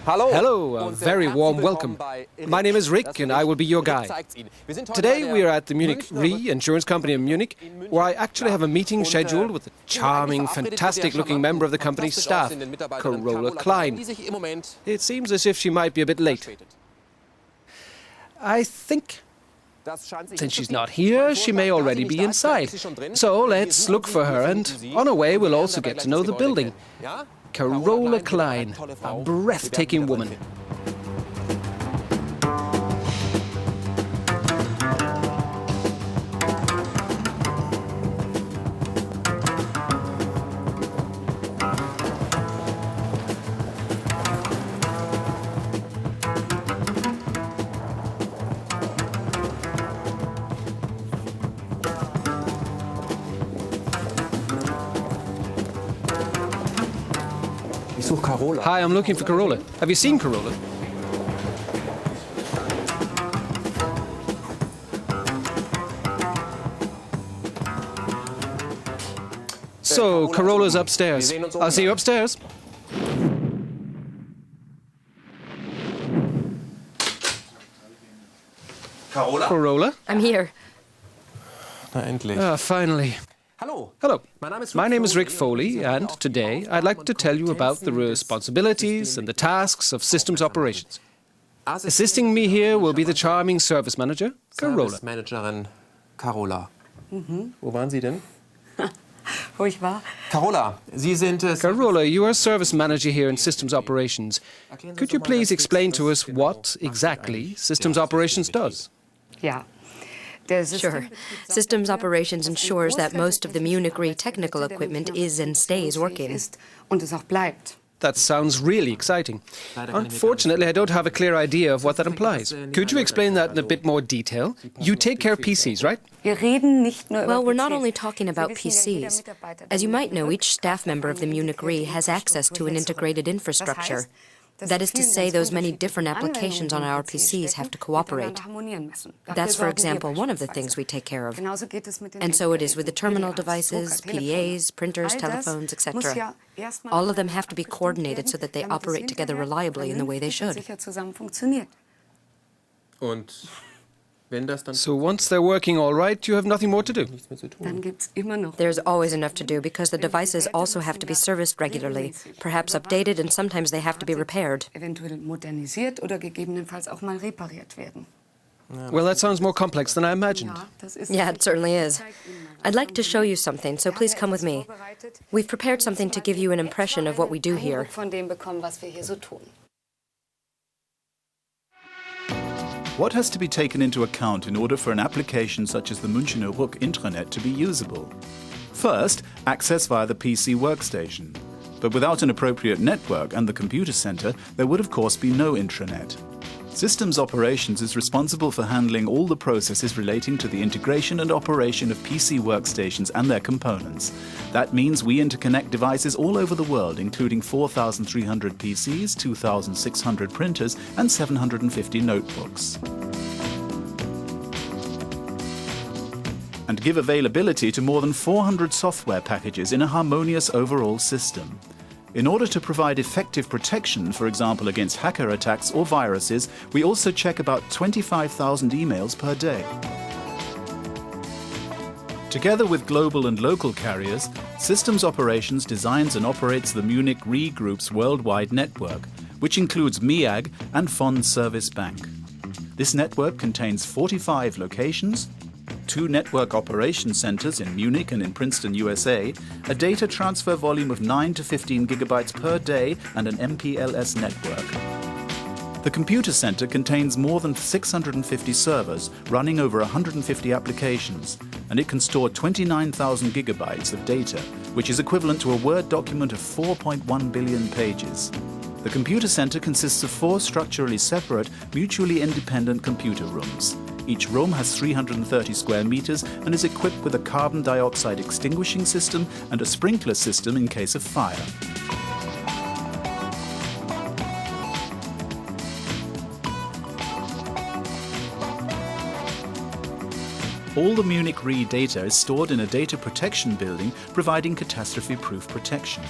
Hello, a very warm welcome. My name is Rick and I will be your guide. Today we are at the Munich Re insurance company in Munich, where I actually have a meeting scheduled with a charming, fantastic-looking member of the company's staff, Carola Klein. It seems as if she might be a bit late. I think, since she's not here, she may already be inside. So let's look for her, and on our way we'll also get to know the building. Carola Klein, a breathtaking woman. Hi, I'm looking for Carola. Have you seen Carola? So, Carola's upstairs. I'll see you upstairs. Carola? I'm here. Na endlich. Ah, finally. Hello, my name is Rick Foley, and today I'd like to tell you about the responsibilities and the tasks of systems operations. Assisting me here will be the charming service manager, Carola. Service-Managerin Carola. Wo waren Sie denn? Wo ich war? Carola, Sie sind... Carola, you are service manager here in systems operations. Could you please explain to us what exactly systems operations does? Ja. Sure. Systems operations ensures that most of the Munich Re technical equipment is and stays working. That sounds really exciting. Unfortunately, I don't have a clear idea of what that implies. Could you explain that in a bit more detail? You take care of PCs, right? Well, we're not only talking about PCs. As you might know, each staff member of the Munich Re has access to an integrated infrastructure. That is to say, those many different applications on our PCs have to cooperate. That's, for example, one of the things we take care of. And so it is with the terminal devices, PDAs, printers, telephones, etc. All of them have to be coordinated so that they operate together reliably in the way they should. Und wenn das dann... So once they're working all right, you have nothing more to do. There's always enough to do because the devices also have to be serviced regularly, perhaps updated, and sometimes they have to be repaired. Well, that sounds more complex than I imagined. Yeah, it certainly is. I'd like to show you something, so please come with me. We've prepared something to give you an impression of what we do here. What has to be taken into account in order for an application such as the Münchner Rück intranet to be usable? First, access via the PC workstation. But without an appropriate network and the computer center, there would of course be no intranet. Systems Operations is responsible for handling all the processes relating to the integration and operation of PC workstations and their components. That means we interconnect devices all over the world, including 4,300 PCs, 2,600 printers, and 750 notebooks. And give availability to more than 400 software packages in a harmonious overall system. In order to provide effective protection, for example against hacker attacks or viruses, we also check about 25,000 emails per day. Together with global and local carriers, Systems Operations designs and operates the Munich Re Group's worldwide network, which includes MEAG and Fond Service Bank. This network contains 45 locations, 2 network operation centers in Munich and in Princeton, USA, a data transfer volume of 9 to 15 gigabytes per day, and an MPLS network. The computer center contains more than 650 servers running over 150 applications, and it can store 29,000 gigabytes of data, which is equivalent to a Word document of 4.1 billion pages. The computer center consists of 4 structurally separate, mutually independent computer rooms. Each room has 330 square meters and is equipped with a carbon dioxide extinguishing system and a sprinkler system in case of fire. All the Munich Re data is stored in a data protection building, providing catastrophe-proof protection.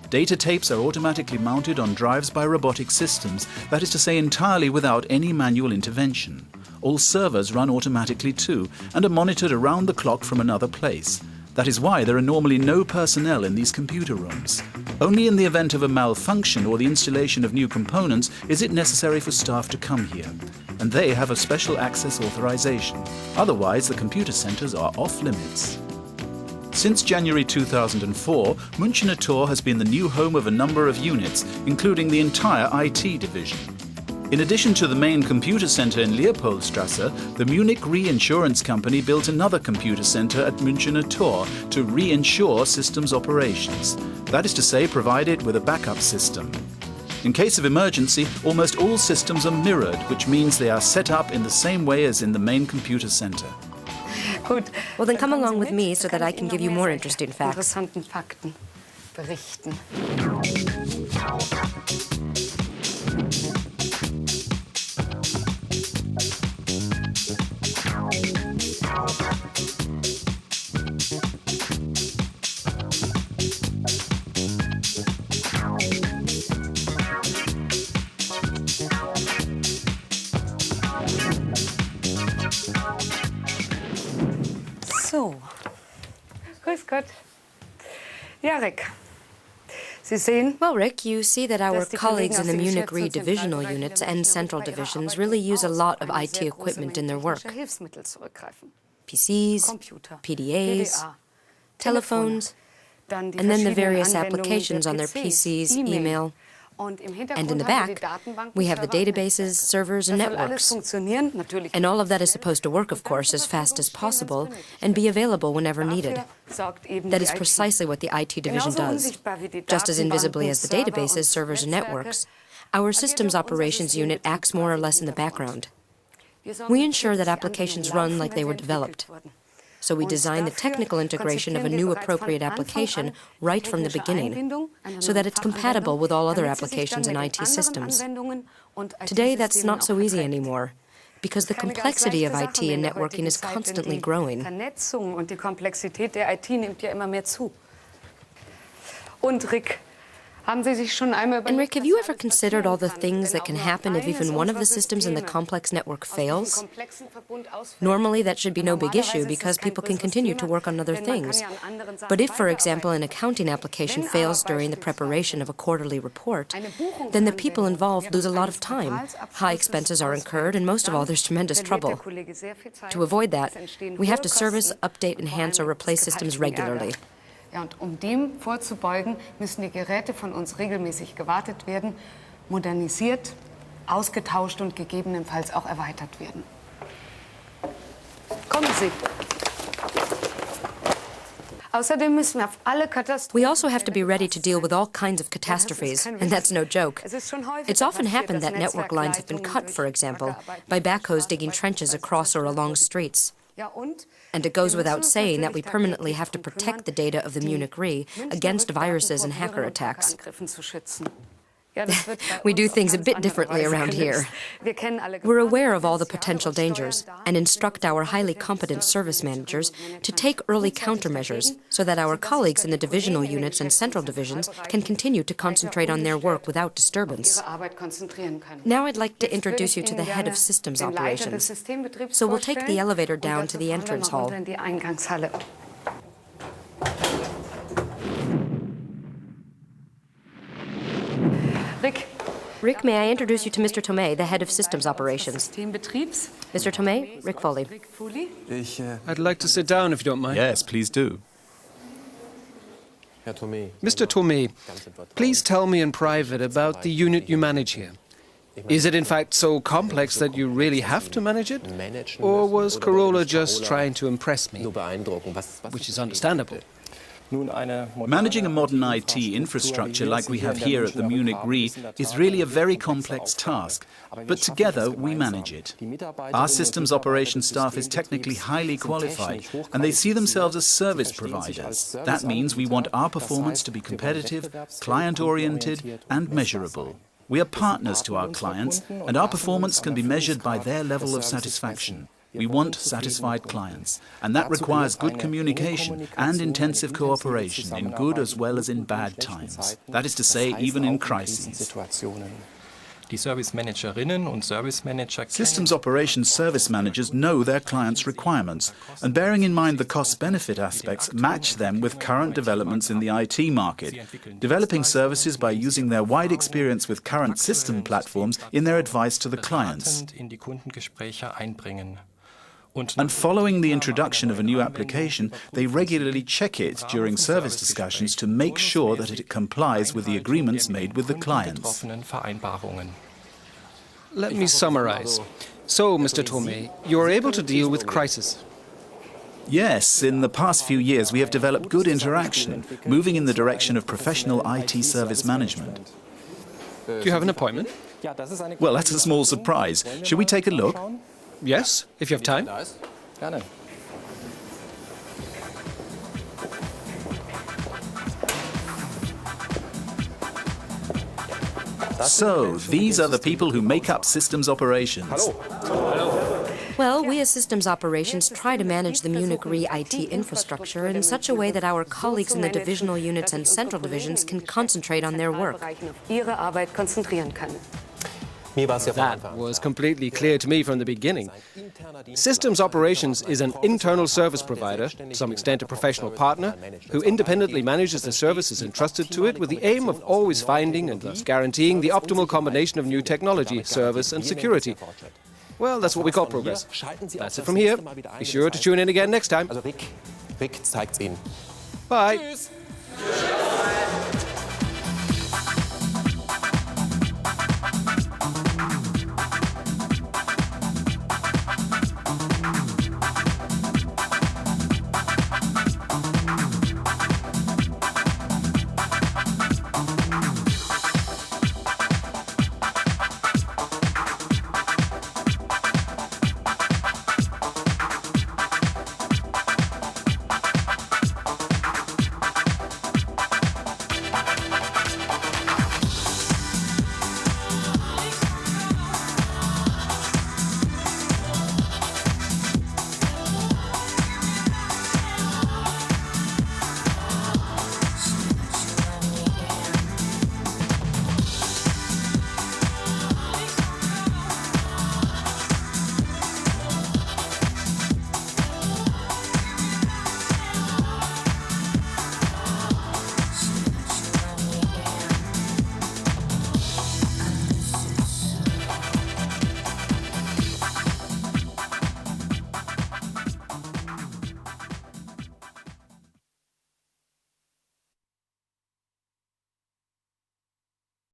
Data tapes are automatically mounted on drives by robotic systems, that is to say entirely without any manual intervention. All servers run automatically too, and are monitored around the clock from another place. That is why there are normally no personnel in these computer rooms. Only in the event of a malfunction or the installation of new components is it necessary for staff to come here. And they have a special access authorization. Otherwise, the computer centers are off limits. Since January 2004, Münchener Tor has been the new home of a number of units, including the entire IT division. In addition to the main computer center in Leopoldstrasse, the Munich Re-Insurance Company built another computer center at Münchener Tor to reinsure systems operations. That is to say, provide it with a backup system. In case of emergency, almost all systems are mirrored, which means they are set up in the same way as in the main computer center. Well, then come along with me so that I can give you more interesting facts. So, grüß Gott. Ja, Rick. Sie sehen, Well, Rick, you see that our colleagues in the Munich Re divisional units and central divisions really use a lot of IT equipment in their work. PCs, PDAs, telephones, and then the various applications on their PCs, email. And in the back, we have the databases, servers, and networks. And all of that is supposed to work, of course, as fast as possible and be available whenever needed. That is precisely what the IT division does. Just as invisibly as the databases, servers, and networks, our systems operations unit acts more or less in the background. We ensure that applications run like they were developed. So we design the technical integration of a new appropriate application right from the beginning, so that it's compatible with all other applications and IT systems. Today, that's not so easy anymore, because the complexity of IT and networking is constantly growing. And Rick, have you ever considered all the things that can happen if even one of the systems in the complex network fails? Normally, that should be no big issue because people can continue to work on other things. But if, for example, an accounting application fails during the preparation of a quarterly report, then the people involved lose a lot of time. High expenses are incurred, and most of all, there's tremendous trouble. To avoid that, we have to service, update, enhance, or replace systems regularly. Ja, und dem vorzubeugen, müssen die Geräte von uns regelmäßig gewartet werden, modernisiert, ausgetauscht und gegebenenfalls auch erweitert werden. Kommen Sie. Außerdem müssen wir auf alle Katastrophen. We also have to be ready to deal with all kinds of catastrophes, and that's no joke. It's often happened that network lines have been cut, for example, by backhoes digging trenches across or along streets. And it goes without saying that we permanently have to protect the data of the Munich Re against viruses and hacker attacks. We do things a bit differently around here. We're aware of all the potential dangers and instruct our highly competent service managers to take early countermeasures so that our colleagues in the divisional units and central divisions can continue to concentrate on their work without disturbance. Now I'd like to introduce you to the head of systems operations. So we'll take the elevator down to the entrance hall. Rick, may I introduce you to Mr. Tomei, the head of systems operations. Mr. Tomei, Rick Foley. I'd like to sit down if you don't mind. Yes, please do. Mr. Tomei, please tell me in private about the unit you manage here. Is it in fact so complex that you really have to manage it? Or was Corolla just trying to impress me? Which is understandable. Managing a modern IT infrastructure like we have here at the Munich Re is really a very complex task, but together we manage it. Our systems operations staff is technically highly qualified, and they see themselves as service providers. That means we want our performance to be competitive, client-oriented, and measurable. We are partners to our clients, and our performance can be measured by their level of satisfaction. We want satisfied clients, and that requires good communication and intensive cooperation in good as well as in bad times. That is to say, even in crises. Systems operations service managers know their clients' requirements, and bearing in mind the cost-benefit aspects, match them with current developments in the IT market, developing services by using their wide experience with current system platforms in their advice to the clients. And following the introduction of a new application, they regularly check it during service discussions to make sure that it complies with the agreements made with the clients. Let me summarize. So, Mr. Thomé, you're able to deal with crisis. Yes, in the past few years we have developed good interaction, moving in the direction of professional IT service management. Do you have an appointment? Well, that's a small surprise. Shall we take a look? Yes, if you have time. So, these are the people who make up systems operations. Well, we as systems operations try to manage the Munich Re IT infrastructure in such a way that our colleagues in the divisional units and central divisions can concentrate on their work. That was completely clear to me from the beginning. Systems Operations is an internal service provider, to some extent a professional partner, who independently manages the services entrusted to it with the aim of always finding and thus guaranteeing the optimal combination of new technology, service and security. Well, that's what we call progress. That's it from here. Be sure to tune in again next time. Bye.